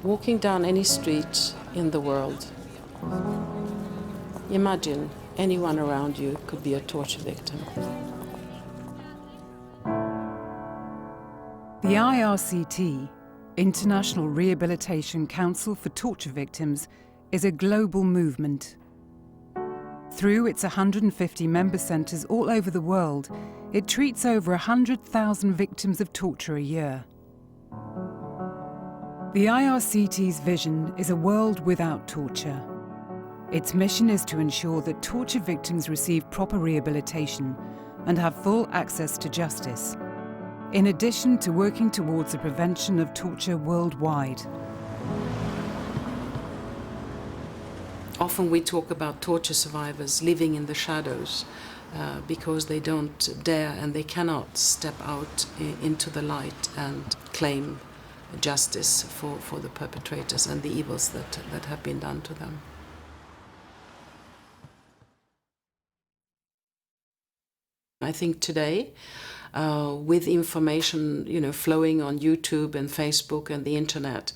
Walking down any street in the world, imagine anyone around you could be a torture victim. The IRCT, International Rehabilitation Council for Torture Victims, is a global movement. Through its 150 member centres all over the world, it treats over 100,000 victims of torture a year. The IRCT's vision is a world without torture. Its mission is to ensure that torture victims receive proper rehabilitation and have full access to justice, in addition to working towards the prevention of torture worldwide. Often we talk about torture survivors living in the shadows because they don't dare and they cannot step out into the light and claim justice for the perpetrators and the evils that have been done to them. I think today, with information flowing on YouTube and Facebook and the internet,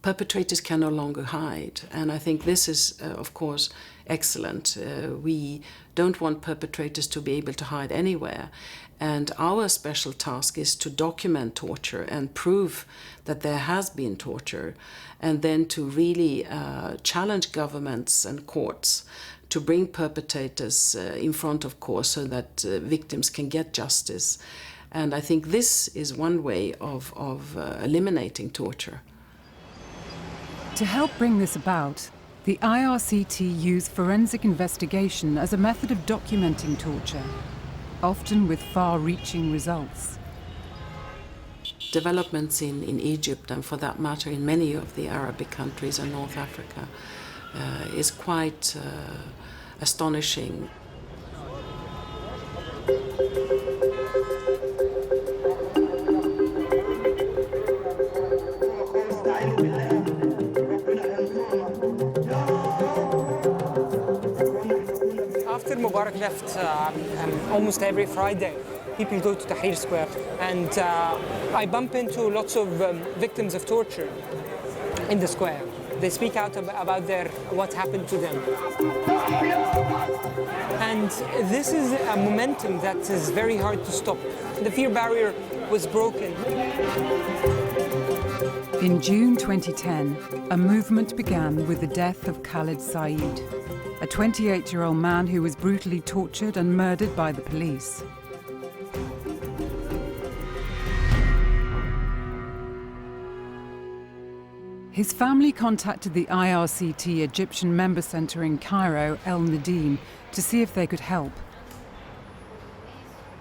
perpetrators can no longer hide. And I think this is, of course, excellent. We don't want perpetrators to be able to hide anywhere. And our special task is to document torture and prove that there has been torture, and then to really challenge governments and courts to bring perpetrators in front of court so that victims can get justice. And I think this is one way of eliminating torture. To help bring this about, the IRCT used forensic investigation as a method of documenting torture, often with far-reaching results. Developments in Egypt, and for that matter in many of the Arabic countries and North Africa, is quite astonishing. After Mubarak left, almost every Friday, people go to Tahrir Square, and I bump into lots of victims of torture in the square. They speak out about what happened to them. And this is a momentum that is very hard to stop. The fear barrier was broken. In June 2010, a movement began with the death of Khaled Said, a 28-year-old man who was brutally tortured and murdered by the police. His family contacted the IRCT Egyptian member centre in Cairo, El Nadeem, to see if they could help.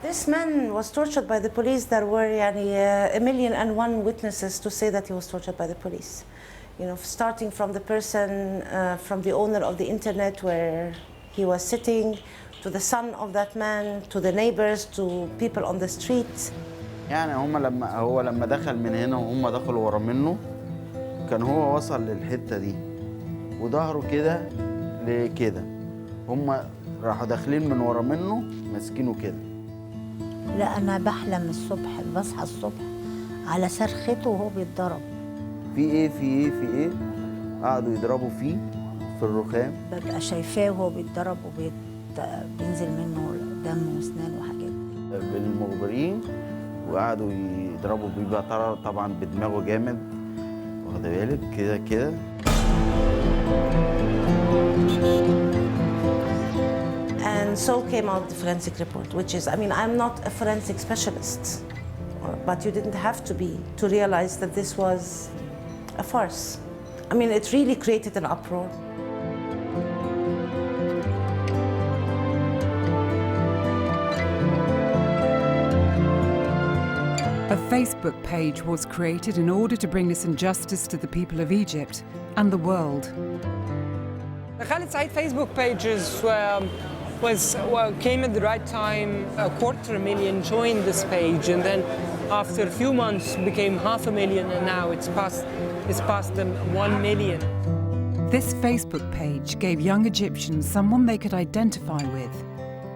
This man was tortured by the police. There were 1,000,001 witnesses to say that he was tortured by the police. Starting from the person, from the owner of the internet where he was sitting, to the son of that man, to the neighbors, to people on the street. يعني هو لما دخل من هنا وهم دخلوا ورا منه، كان هو وصل للحتة دي وظهره كده لكده، هم راحوا داخلين من ورا منه ماسكينه كده. لا أنا بحلم الصبح، بصحى الصبح على صرخته وهو بيتضرب. في إيه؟ قعدوا يضربوا فيه في الرخام. ببقى شايفاه وهو بيتضرب وبينزل منه دم وأسنان وحاجات. بالمخبرين وقعدوا يضربوا بيه بقى طبعا بدماغه جامد. واخد بالك كده. And so came out the forensic report, which is, I'm not a forensic specialist, but you didn't have to be to realize that this was a farce. It really created an uproar. A Facebook page was created in order to bring this injustice to the people of Egypt and the world. The Khaled Said Facebook page came at the right time. 250,000 joined this page, and then after a few months became 500,000, and now it's past them 1 million. This Facebook page gave young Egyptians someone they could identify with.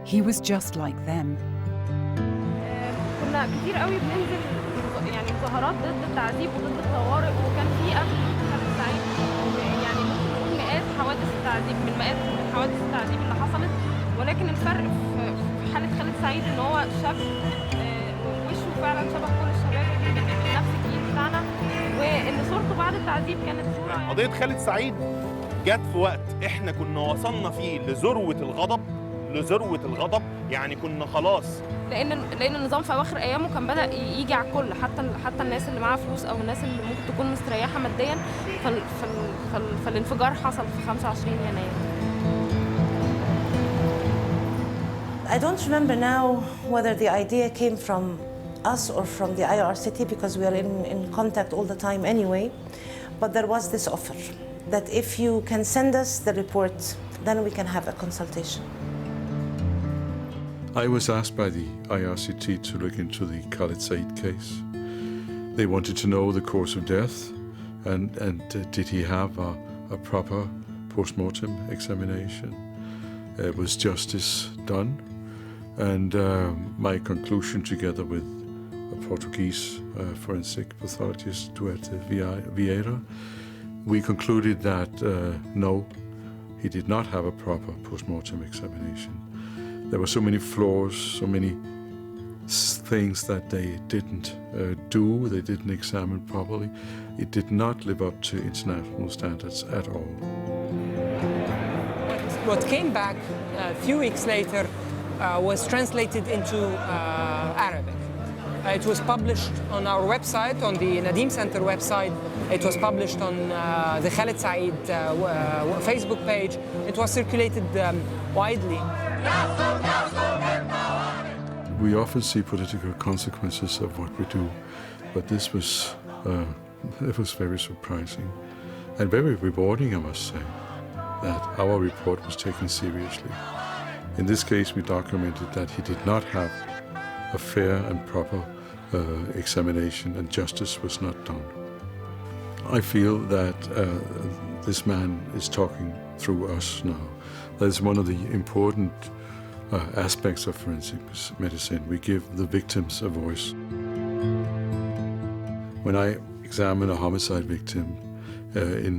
He was just like them. كنا كتير قوي بننزل مظاهرات ضد التعذيب وضد الطوارئ، وكان في حوادث التعذيب من مئات حوادث التعذيب اللي حصلت، ولكن الفرق في حالة خالد سعيد إن هو شاب وشه فعلا شبه كل الشباب نفس الجيل بتاعنا، وإن صورته بعد التعذيب كانت صورة قضية خالد سعيد جت في وقت احنا كنا وصلنا فيه لذروة الغضب، يعني كنا خلاص، لان النظام في اواخر ايامه كان بدا يجي على الكل، حتى الناس اللي معاها فلوس او الناس اللي ممكن تكون مستريحه ماديا، فالانفجار حصل في 25 يناير. I don't remember now whether the idea came from us or from the IRCT, because we are in contact all the time anyway, but there was this offer that if you can send us the report, then we can have a consultation. I was asked by the IRCT to look into the Khaled Said case. They wanted to know the cause of death and did he have a proper post-mortem examination? Was justice done? And my conclusion, together with a Portuguese forensic pathologist, Duarte Vieira, we concluded that no, he did not have a proper post-mortem examination. There were so many flaws, so many things that they didn't do, they didn't examine properly. It did not live up to international standards at all. What came back a few weeks later was translated into Arabic. It was published on our website, on the Nadeem Center website. It was published on the Khaled Said Facebook page. It was circulated widely. We often see political consequences of what we do, but this was it was very surprising and very rewarding, I must say, that our report was taken seriously. In this case, we documented that he did not have a fair and proper examination, and justice was not done. I feel that this man is talking through us now. That is one of the important aspects of forensic medicine. We give the victims a voice. When I examine a homicide victim, in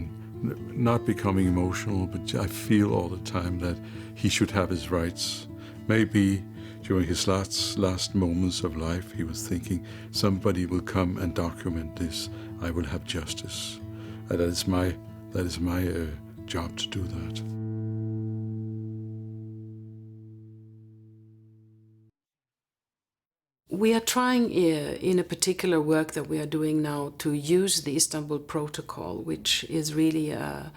not becoming emotional, but I feel all the time that he should have his rights. Maybe during his last moments of life, he was thinking, somebody will come and document this. I will have justice. And that is my job to do that. We are trying in a particular work that we are doing now to use the Istanbul Protocol, which is really a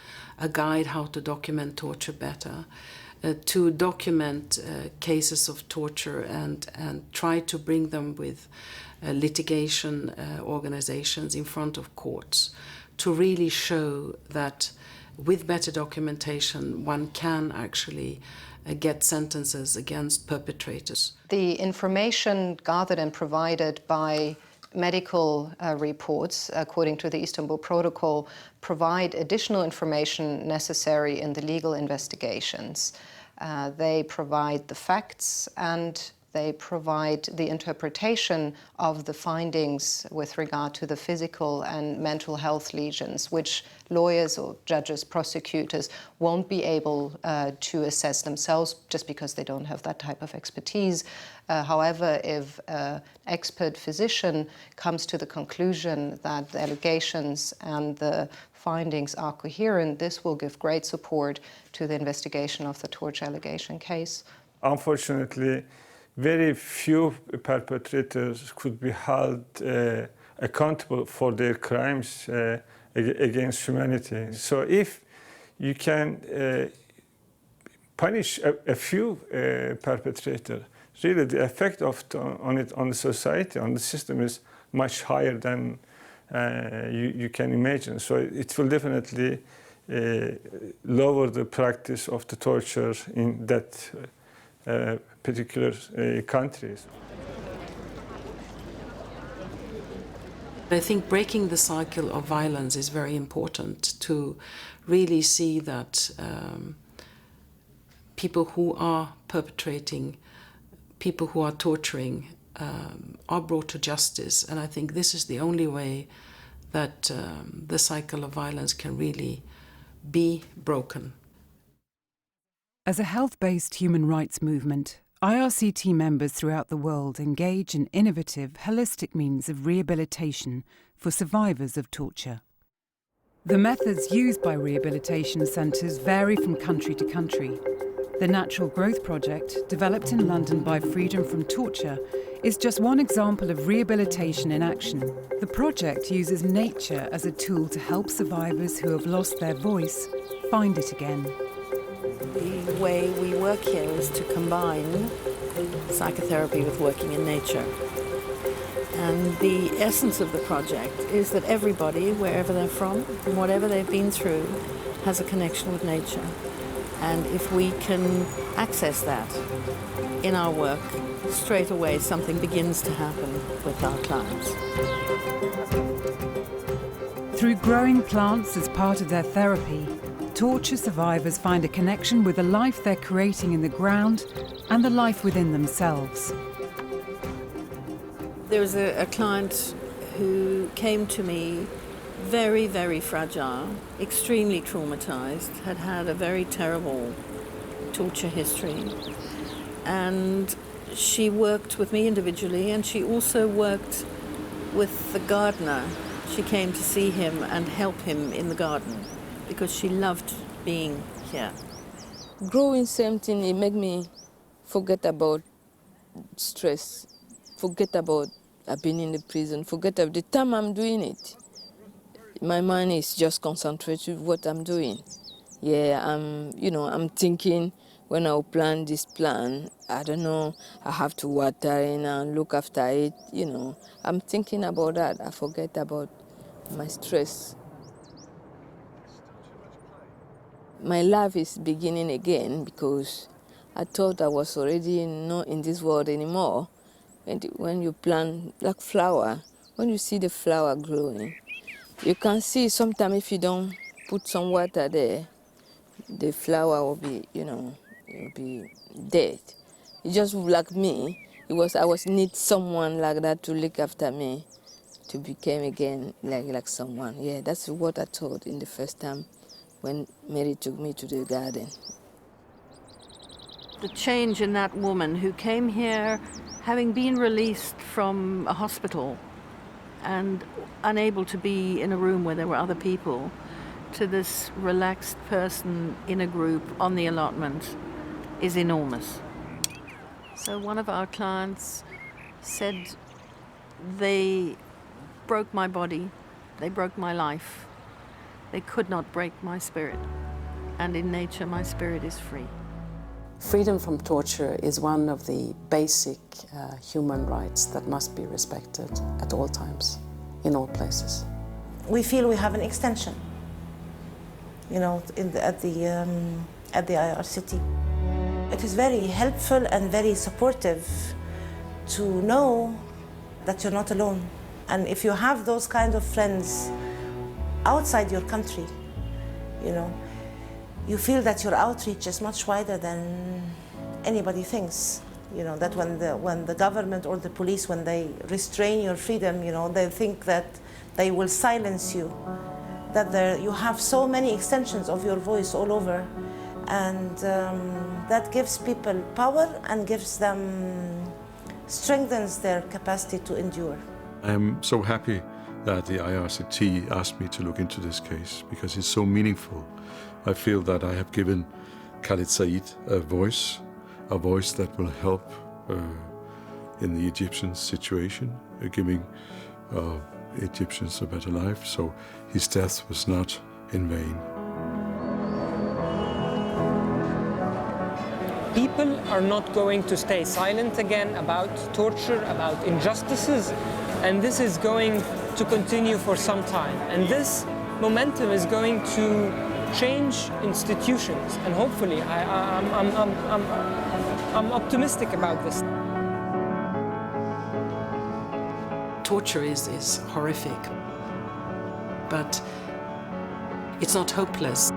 guide how to document torture better, to document cases of torture and try to bring them with litigation organizations in front of courts, to really show that with better documentation one can actually get sentences against perpetrators. The information gathered and provided by medical reports, according to the Istanbul Protocol, provide additional information necessary in the legal investigations. They provide the facts and they provide the interpretation of the findings with regard to the physical and mental health lesions, which lawyers or judges, prosecutors won't be able to assess themselves just because they don't have that type of expertise. However, if an expert physician comes to the conclusion that the allegations and the findings are coherent, this will give great support to the investigation of the torture allegation case. Unfortunately, very few perpetrators could be held accountable for their crimes against humanity. So if you can punish a few perpetrators, really the effect on the society, on the system is much higher than you can imagine. So it will definitely lower the practice of the torture in that particular countries. I think breaking the cycle of violence is very important, to really see that people who are perpetrating, people who are torturing are brought to justice. And I think this is the only way that the cycle of violence can really be broken. As a health-based human rights movement, IRCT members throughout the world engage in innovative, holistic means of rehabilitation for survivors of torture. The methods used by rehabilitation centres vary from country to country. The Natural Growth Project, developed in London by Freedom from Torture, is just one example of rehabilitation in action. The project uses nature as a tool to help survivors who have lost their voice find it again. The way we work here is to combine psychotherapy with working in nature. And the essence of the project is that everybody, wherever they're from, whatever they've been through, has a connection with nature. And if we can access that in our work, straight away something begins to happen with our clients. Through growing plants as part of their therapy, torture survivors find a connection with the life they're creating in the ground and the life within themselves. There was a client who came to me very, very fragile, extremely traumatized, had had a very terrible torture history. And she worked with me individually, and she also worked with the gardener. She came to see him and help him in the garden because she loved being here. Growing something, it made me forget about stress, forget about I've been in the prison, forget about the time I'm doing it. My mind is just concentrated on what I'm doing. Yeah, I'm thinking when I'll plant this plant, I don't know, I have to water it and look after it, I'm thinking about that. I forget about my stress. My life is beginning again because I thought I was already not in this world anymore. And when you plant like flower, when you see the flower growing, you can see sometimes if you don't put some water there, the flower will be, it will be dead. It's just like me. I need someone like that to look after me, to become again like someone. Yeah, that's what I thought in the first time when Mary took me to the garden. The change in that woman who came here having been released from a hospital and unable to be in a room where there were other people, to this relaxed person in a group on the allotment is enormous. So one of our clients said, they broke my body, they broke my life, they could not break my spirit, and in nature my spirit is free. Freedom from torture is one of the basic human rights that must be respected at all times, in all places. We feel we have an extension, at the IRCT. It is very helpful and very supportive to know that you're not alone. And if you have those kind of friends outside your country, you feel that your outreach is much wider than anybody thinks. That when the government or the police, when they restrain your freedom, they think that they will silence you, that you have so many extensions of your voice all over. And that gives people power and strengthens their capacity to endure. I'm so happy that the IRCT asked me to look into this case because it's so meaningful. I feel that I have given Khaled Said a voice that will help in the Egyptian situation, giving Egyptians a better life. So his death was not in vain. People are not going to stay silent again about torture, about injustices, and this is going to continue for some time. And this momentum is going to change institutions, and hopefully I'm optimistic about this. Torture is horrific, but it's not hopeless.